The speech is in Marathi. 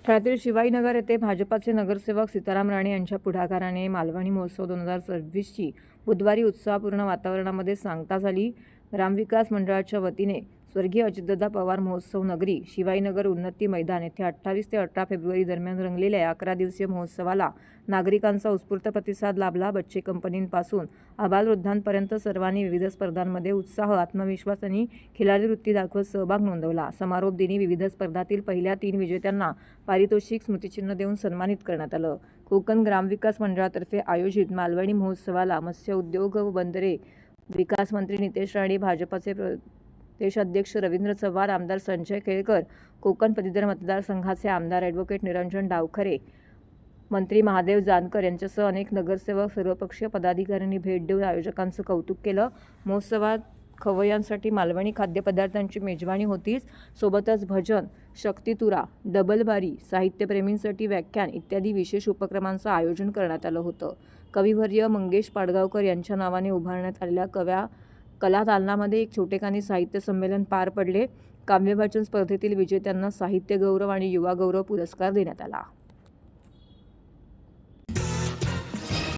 ठाण्यातील शिवाजीनगर येथे भाजपाचे नगरसेवक सीताराम राणे यांच्या पुढाकाराने मालवणी महोत्सव 2026ची बुधवारी उत्साहपूर्ण वातावरणामध्ये सांगता झाली। ग्रामविकास मंडळाच्या वतीने स्वर्गीय अजितदादा पवार महोत्सव नगरी शिवाजीनगर उन्नती मैदान येथे 28 ते 18 फेब्रुवारी दरम्यान रंगलेल्या 11 दिवसीय महोत्सवाला नागरिकांचा उत्स्फूर्त प्रतिसाद लाभला। बच्चे कंपनींपासून आबालवृद्धांपर्यंत सर्वांनी विविध स्पर्धांमध्ये उत्साह, आत्मविश्वास आणि खिलाडी वृत्ती दाखवत सहभाग नोंदवला। समारोप दिनी विविध स्पर्धातील पहिल्या 3 विजेत्यांना पारितोषिक, स्मृतिचिन्ह देऊन सन्मानित करण्यात आलं। कोकण ग्रामविकास मंडळातर्फे आयोजित मालवणी महोत्सवाला मत्स्य उद्योग व बंदरे विकास मंत्री नितेश राणे, भाजपाचे प्रदेश अध्यक्ष रवींद्र चव्हाण, आमदार संजय केळकर, कोकण पदवीधर मतदारसंघाचे आमदार ॲडव्होकेट निरंजन डावखरे, मंत्री महादेव जानकर यांच्यासह अनेक नगरसेवक, सर्वपक्षीय पदाधिकाऱ्यांनी भेट देऊन आयोजकांचं कौतुक केलं। महोत्सवात खवय्यांसाठी मालवणी खाद्यपदार्थांची मेजवानी होतीच, सोबतच भजन, शक्तितुरा, डबलबारी, साहित्यप्रेमींसाठी व्याख्यान इत्यादी विशेष उपक्रमांचं आयोजन करण्यात आलं होतं। कविवर्य मंगेश पाडगावकर यांच्या नावाने उभारण्यात आलेल्या कला दालनामध्ये एक छोटेखानी साहित्य संमेलन पार पडले। काव्यवाचन स्पर्धेतील विजेत्यांना साहित्य गौरव आणि युवा गौरव पुरस्कार देण्यात आला।